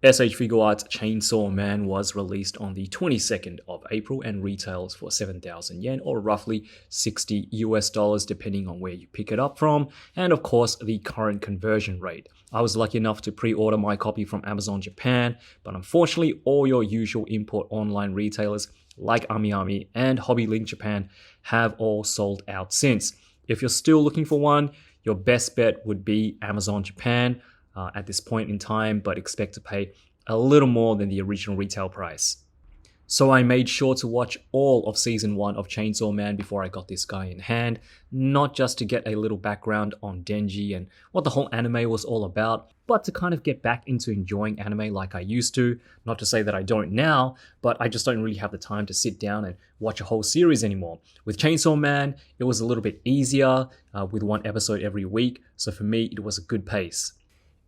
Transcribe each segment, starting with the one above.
S.H.Figuarts Chainsaw Man was released on the 22nd of April and retails for 7,000 yen or roughly $60 depending on where you pick it up from, and of course the current conversion rate. I was lucky enough to pre-order my copy from Amazon Japan, but unfortunately all your usual import online retailers like AmiAmi and Hobby Link Japan have all sold out since. If you're still looking for one, your best bet would be Amazon Japan at this point in time, but expect to pay a little more than the original retail price. So I made sure to watch all of season 1 of Chainsaw Man before I got this guy in hand, not just to get a little background on Denji and what the whole anime was all about, but to kind of get back into enjoying anime like I used to. Not to say that I don't now, but I just don't really have the time to sit down and watch a whole series anymore. With Chainsaw Man, it was a little bit easier with one episode every week, so for me it was a good pace.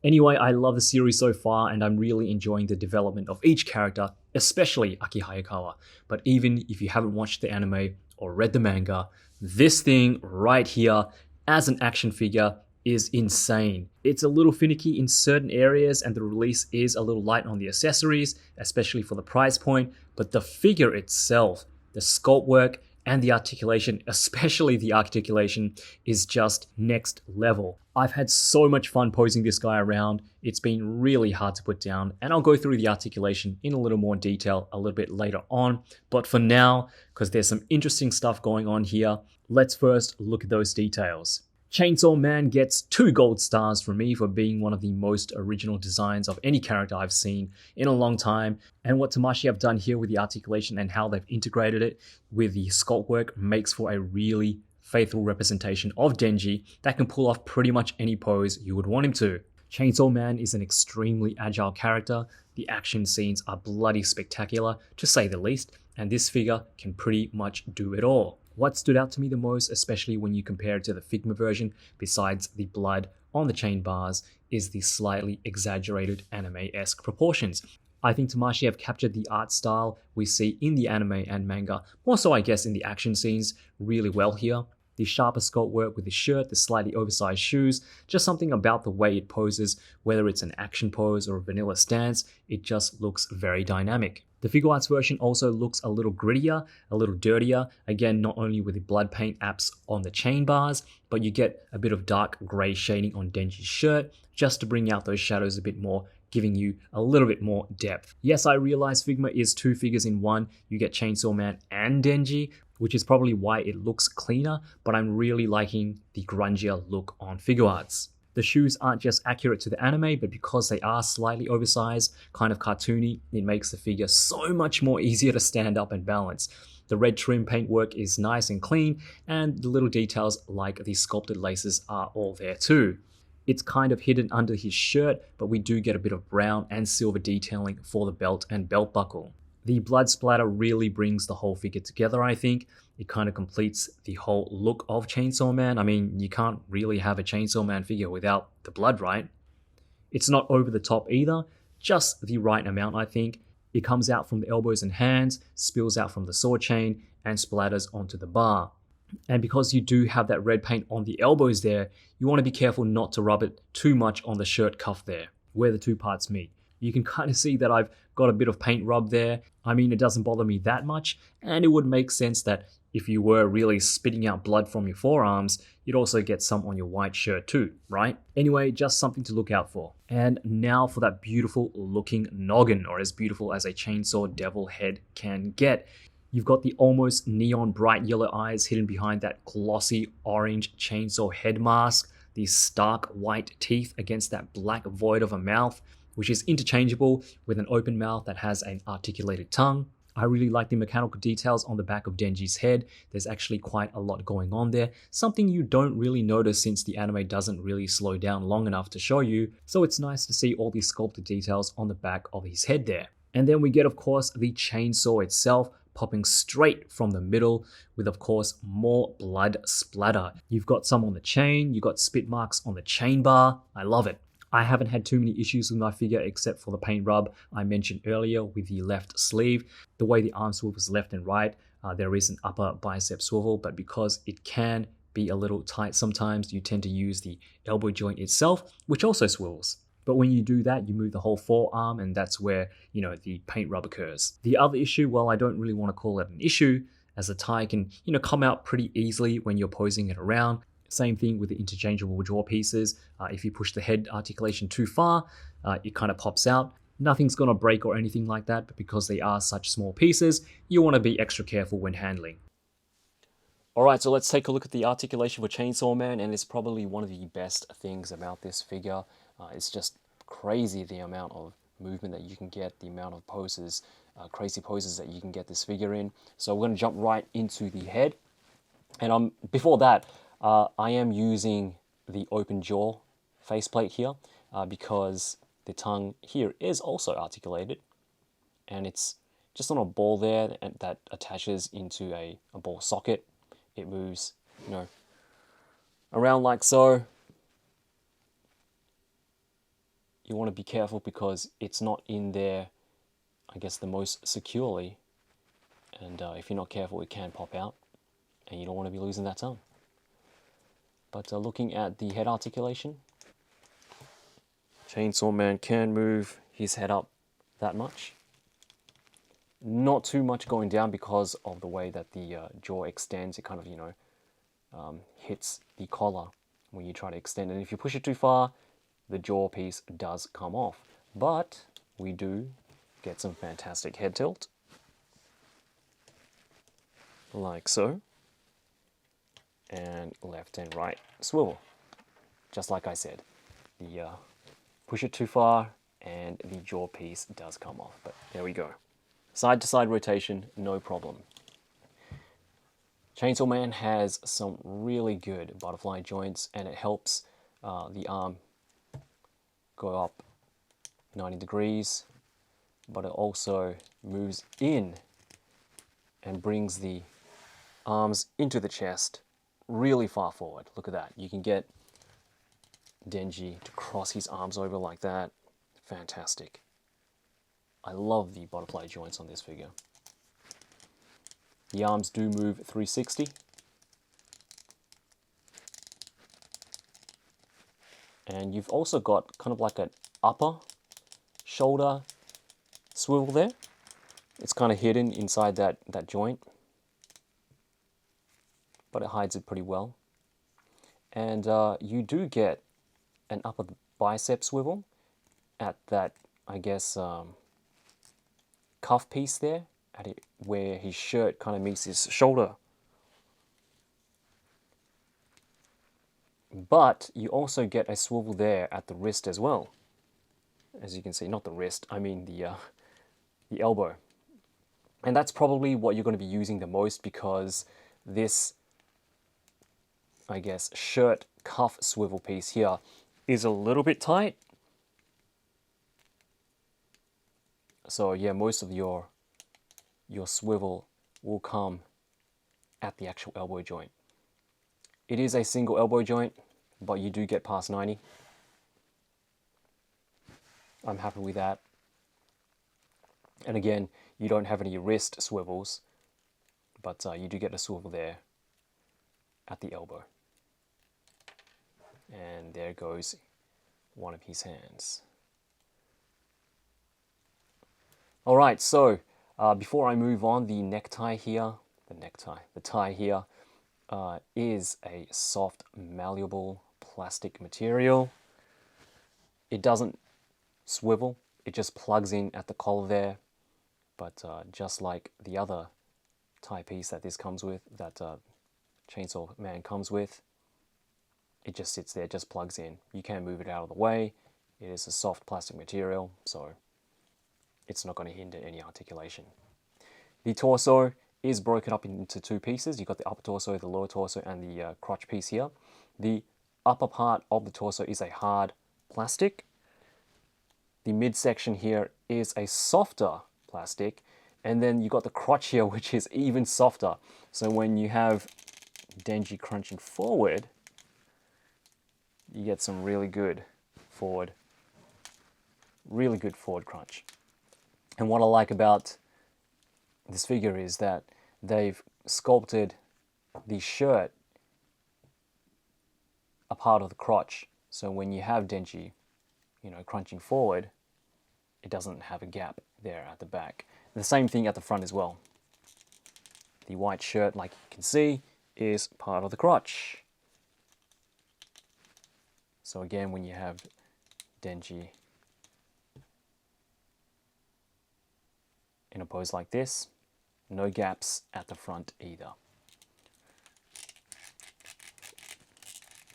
Anyway, I love the series so far and I'm really enjoying the development of each character, especially Aki Hayakawa. But even if you haven't watched the anime or read the manga, this thing right here as an action figure is insane. It's a little finicky in certain areas and the release is a little light on the accessories, especially for the price point, but the figure itself, the sculpt work, and the articulation, especially the articulation, is just next level. I've had so much fun posing this guy around. It's been really hard to put down, and I'll go through the articulation in a little more detail a little bit later on. But for now, because there's some interesting stuff going on here, let's first look at those details. Chainsaw Man gets 2 gold stars from me for being one of the most original designs of any character I've seen in a long time, and what Tamashii have done here with the articulation and how they've integrated it with the sculpt work makes for a really faithful representation of Denji that can pull off pretty much any pose you would want him to. Chainsaw Man is an extremely agile character, the action scenes are bloody spectacular to say the least, and this figure can pretty much do it all. What stood out to me the most, especially when you compare it to the Figma version, besides the blood on the chain bars, is the slightly exaggerated anime-esque proportions. I think Tamashii have captured the art style we see in the anime and manga, more so I guess in the action scenes, really well here. The sharper sculpt work with the shirt, the slightly oversized shoes, just something about the way it poses, whether it's an action pose or a vanilla stance, it just looks very dynamic. The Figuarts version also looks a little grittier, a little dirtier, again not only with the blood paint apps on the chain bars, but you get a bit of dark grey shading on Denji's shirt, just to bring out those shadows a bit more, giving you a little bit more depth. Yes, I realize Figma is 2 figures in one, you get Chainsaw Man and Denji, which is probably why it looks cleaner, but I'm really liking the grungier look on Figuarts. The shoes aren't just accurate to the anime, but because they are slightly oversized, kind of cartoony, it makes the figure so much more easier to stand up and balance. The red trim paintwork is nice and clean, and the little details like the sculpted laces are all there too. It's kind of hidden under his shirt, but we do get a bit of brown and silver detailing for the belt and belt buckle. The blood splatter really brings the whole figure together, I think. It kind of completes the whole look of Chainsaw Man. I mean, you can't really have a Chainsaw Man figure without the blood, right? It's not over the top either, just the right amount, I think. It comes out from the elbows and hands, spills out from the sword chain, and splatters onto the bar. And because you do have that red paint on the elbows there, you want to be careful not to rub it too much on the shirt cuff there, where the 2 parts meet. You can kind of see that I've got a bit of paint rub there. I mean, it doesn't bother me that much, and it would make sense that if you were really spitting out blood from your forearms, you'd also get some on your white shirt too, right? Anyway, just something to look out for. And now for that beautiful looking noggin, or as beautiful as a chainsaw devil head can get. You've got the almost neon bright yellow eyes hidden behind that glossy orange chainsaw head mask, the stark white teeth against that black void of a mouth, which is interchangeable with an open mouth that has an articulated tongue. I really like the mechanical details on the back of Denji's head. There's actually quite a lot going on there, something you don't really notice since the anime doesn't really slow down long enough to show you, so it's nice to see all these sculpted details on the back of his head there. And then we get, of course, the chainsaw itself, popping straight from the middle with, of course, more blood splatter. You've got some on the chain, you've got spit marks on the chain bar. I love it. I haven't had too many issues with my figure except for the paint rub I mentioned earlier with the left sleeve. The way the arm swivels left and right, there is an upper bicep swivel, but because it can be a little tight sometimes, you tend to use the elbow joint itself, which also swivels. But when you do that, you move the whole forearm, and that's where, the paint rub occurs. The other issue, well, I don't really want to call it an issue, as the tie can, come out pretty easily when you're posing it around. Same thing with the interchangeable jaw pieces. If you push the head articulation too far, it kind of pops out. Nothing's going to break or anything like that, but because they are such small pieces, you want to be extra careful when handling. Alright, so let's take a look at the articulation for Chainsaw Man, and it's probably one of the best things about this figure. It's just crazy the amount of movement that you can get, the amount of poses, crazy poses that you can get this figure in. So we're going to jump right into the head. And before that, I am using the open jaw faceplate here because the tongue here is also articulated, and it's just on a ball there that attaches into a ball socket. It moves, around like so. You want to be careful because it's not in there, I guess, the most securely. And if you're not careful, it can pop out, and you don't want to be losing that tongue. But looking at the head articulation, Chainsaw Man can move his head up that much. Not too much going down because of the way that the jaw extends. It kind of, hits the collar when you try to extend. And if you push it too far, the jaw piece does come off. But we do get some fantastic head tilt. Like so. And left and right swivel. Just like I said. The push it too far and the jaw piece does come off. But there we go. Side to side rotation, no problem. Chainsaw Man has some really good butterfly joints, and it helps the arm go up 90 degrees, but it also moves in and brings the arms into the chest really far forward. Look at that. You can get Denji to cross his arms over like that. Fantastic. I love the butterfly joints on this figure. The arms do move 360. And you've also got kind of like an upper shoulder swivel there. It's kind of hidden inside that joint, but it hides it pretty well. And you do get an upper bicep swivel at that, I guess, cuff piece there, where his shirt kind of meets his shoulder. But you also get a swivel there at the wrist as well. As you can see, not the wrist, I mean the elbow. And that's probably what you're going to be using the most, because this, I guess, shirt cuff swivel piece here is a little bit tight. So yeah, most of your swivel will come at the actual elbow joint. It is a single elbow joint, but you do get past 90. I'm happy with that. And again, you don't have any wrist swivels, but you do get a swivel there at the elbow. And there goes one of his hands. Alright, so before I move on, the tie here is a soft, malleable plastic material. It doesn't swivel, it just plugs in at the collar there. But just like the other tie piece that this comes with, that Chainsaw Man comes with, it just sits there, just plugs in. You can't move it out of the way. It is a soft plastic material, so it's not going to hinder any articulation. The torso is broken up into two pieces. You've got the upper torso, the lower torso, and the crotch piece here. The upper part of the torso is a hard plastic. The midsection here is a softer plastic. And then you've got the crotch here, which is even softer. So when you have Denji crunching forward, you get some really good forward crunch. And what I like about this figure is that they've sculpted the shirt a part of the crotch. So when you have Denji crunching forward, it doesn't have a gap there at the back. And the same thing at the front as well. The white shirt, like you can see, is part of the crotch. So again, when you have Denji in a pose like this, no gaps at the front either.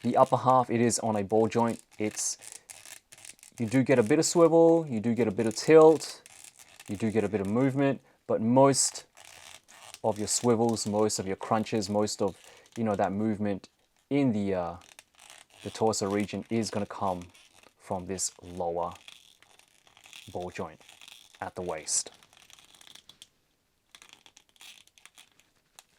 The upper half, it is on a ball joint. You do get a bit of swivel, you do get a bit of tilt, you do get a bit of movement, but most of your swivels, most of your crunches, most of that movement in the torso region is going to come from this lower ball joint at the waist.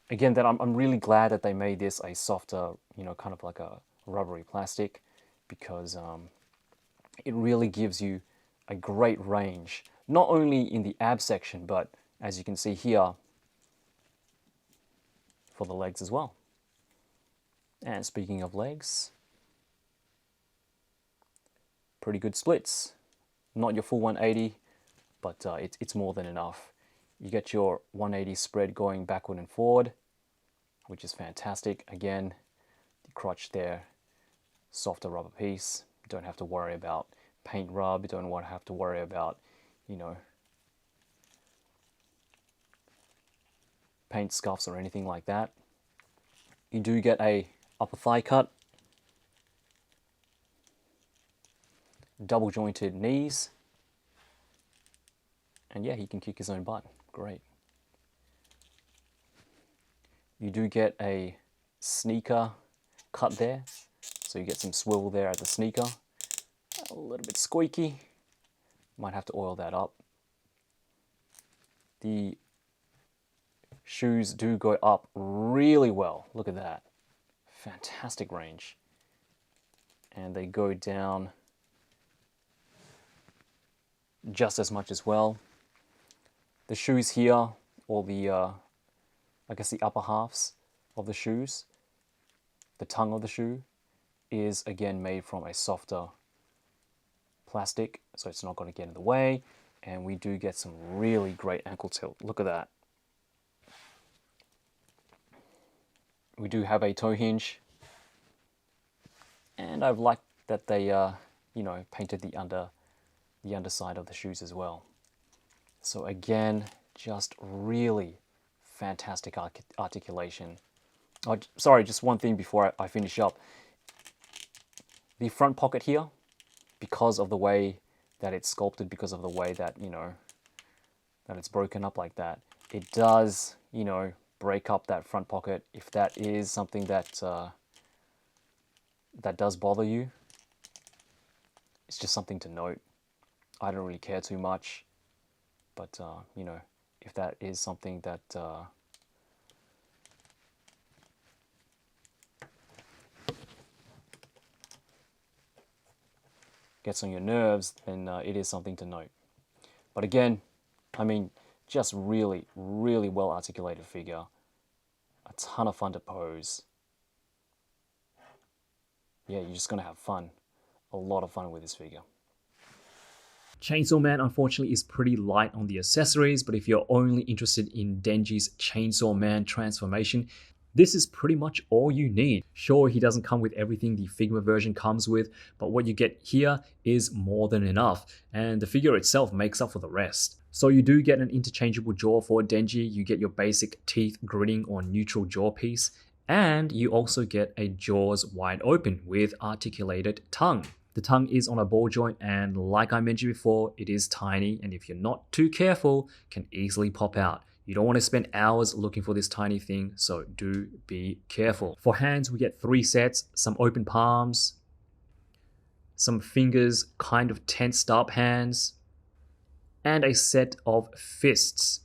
Again, I'm really glad that they made this a softer, kind of like a rubbery plastic, because it really gives you a great range, not only in the ab section, but as you can see here, for the legs as well. And speaking of legs, pretty good splits. Not your full 180, but it's more than enough. You get your 180 spread going backward and forward, which is fantastic. Again, the crotch there, softer rubber piece. You don't have to worry about paint rub. You don't have to worry about, paint scuffs or anything like that. You do get a upper thigh cut, double jointed knees, and yeah, he can kick his own butt. Great. You do get a sneaker cut there, so you get some swivel there at the sneaker. A little bit squeaky, might have to oil that up. The shoes do go up really well. Look at that. Fantastic range. And they go down just as much as well. The shoes here, or the, I guess the upper halves of the shoes, the tongue of the shoe, is again made from a softer plastic, so it's not going to get in the way. And we do get some really great ankle tilt. Look at that. We do have a toe hinge, and I've liked that they, painted the underside of the shoes as well. So again, just really fantastic articulation. Oh, sorry, just one thing before I finish up. The front pocket here, because of the way that it's sculpted, because of the way that, that it's broken up like that, it does, break up that front pocket. If that is something that that does bother you, it's just something to note. I don't really care too much, but if that is something that gets on your nerves, then it is something to note. But again, I mean, just really, really well articulated figure. A ton of fun to pose. Yeah, you're just gonna have fun. A lot of fun with this figure. Chainsaw Man, unfortunately, is pretty light on the accessories, but if you're only interested in Denji's Chainsaw Man transformation, this is pretty much all you need. Sure, he doesn't come with everything the Figma version comes with, but what you get here is more than enough, and the figure itself makes up for the rest. So you do get an interchangeable jaw for Denji, you get your basic teeth gritting or neutral jaw piece, and you also get a jaws wide open with articulated tongue. The tongue is on a ball joint, and like I mentioned before, it is tiny, and if you're not too careful, can easily pop out. You don't want to spend hours looking for this tiny thing, so do be careful. For hands, we get 3 sets, some open palms, some fingers kind of tensed up hands, and a set of fists.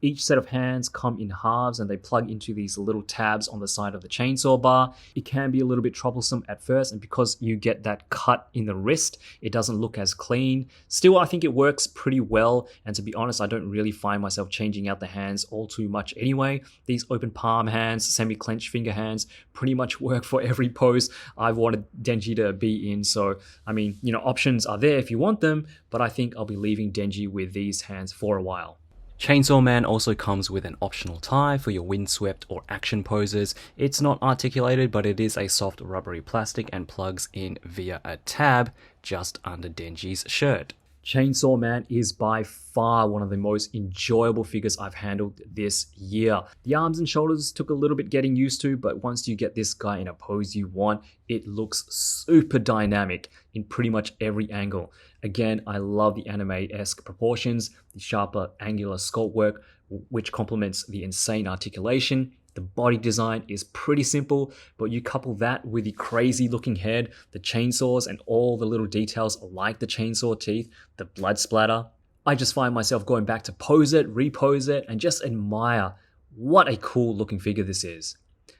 Each set of hands come in halves and they plug into these little tabs on the side of the chainsaw bar. It can be a little bit troublesome at first, and because you get that cut in the wrist, it doesn't look as clean. Still, I think it works pretty well, and to be honest, I don't really find myself changing out the hands all too much anyway. These open palm hands, semi-clenched finger hands pretty much work for every pose I've wanted Denji to be in. So, I mean, options are there if you want them, but I think I'll be leaving Denji with these hands for a while. Chainsaw Man also comes with an optional tie for your windswept or action poses. It's not articulated, but it is a soft rubbery plastic and plugs in via a tab just under Denji's shirt. Chainsaw Man is by far one of the most enjoyable figures I've handled this year. The arms and shoulders took a little bit getting used to, but once you get this guy in a pose you want, it looks super dynamic in pretty much every angle. Again, I love the anime-esque proportions, the sharper angular sculpt work, which complements the insane articulation. The body design is pretty simple, but you couple that with the crazy looking head, the chainsaws, and all the little details like the chainsaw teeth, the blood splatter. I just find myself going back to pose it, repose it, and just admire what a cool looking figure this is.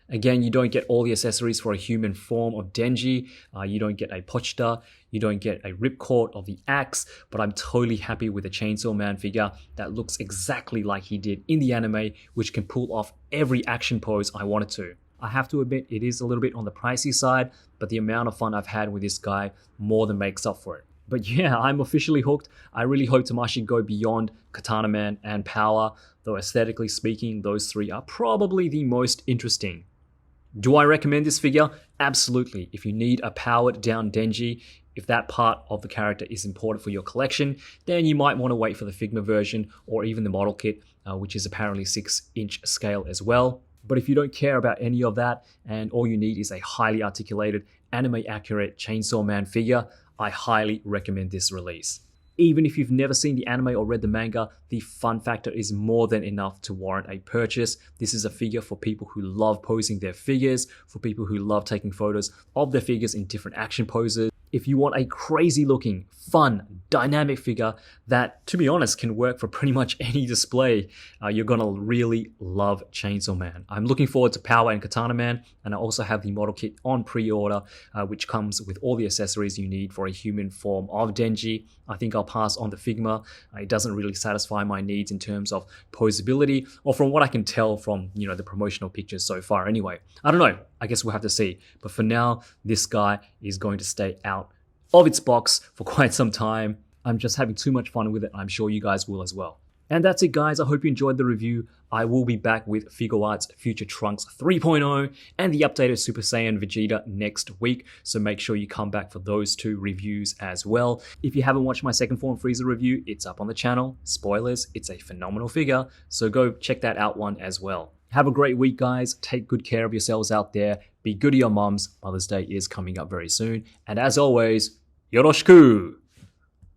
Again, you don't get all the accessories for a human form of Denji. You don't get a pochita, you don't get a ripcord of the axe, but I'm totally happy with a Chainsaw Man figure that looks exactly like he did in the anime, which can pull off every action pose I wanted to. I have to admit, it is a little bit on the pricey side, but the amount of fun I've had with this guy more than makes up for it. But yeah, I'm officially hooked. I really hope Tamashii go beyond Katana Man and Power, though aesthetically speaking, those three are probably the most interesting. Do I recommend this figure? Absolutely. If you need a powered down Denji, if that part of the character is important for your collection, then you might want to wait for the Figma version or even the model kit, which is apparently 6-inch scale as well. But if you don't care about any of that and all you need is a highly articulated, anime accurate Chainsaw Man figure, I highly recommend this release. Even if you've never seen the anime or read the manga, the fun factor is more than enough to warrant a purchase. This is a figure for people who love posing their figures, for people who love taking photos of their figures in different action poses. If you want a crazy looking, fun, dynamic figure that, to be honest, can work for pretty much any display, you're gonna really love Chainsaw Man. I'm looking forward to Power and Katana Man, and I also have the model kit on pre-order, which comes with all the accessories you need for a human form of Denji. I think I'll pass on the Figma. It doesn't really satisfy my needs in terms of posability, or from what I can tell from, the promotional pictures so far anyway. I don't know, I guess we'll have to see. But for now, this guy is going to stay out of its box for quite some time. I'm just having too much fun with it. I'm sure you guys will as well. And that's it, guys. I hope you enjoyed the review. I will be back with Figuarts Future Trunks 3.0 and the updated Super Saiyan Vegeta next week, so make sure you come back for those two reviews as well. If you haven't watched my second form Frieza review, it's up on the channel. Spoilers, it's a phenomenal figure, so go check that out one as well. Have a great week, guys. Take good care of yourselves out there. Be good to your moms. Mother's Day is coming up very soon. And as always, yoroshiku!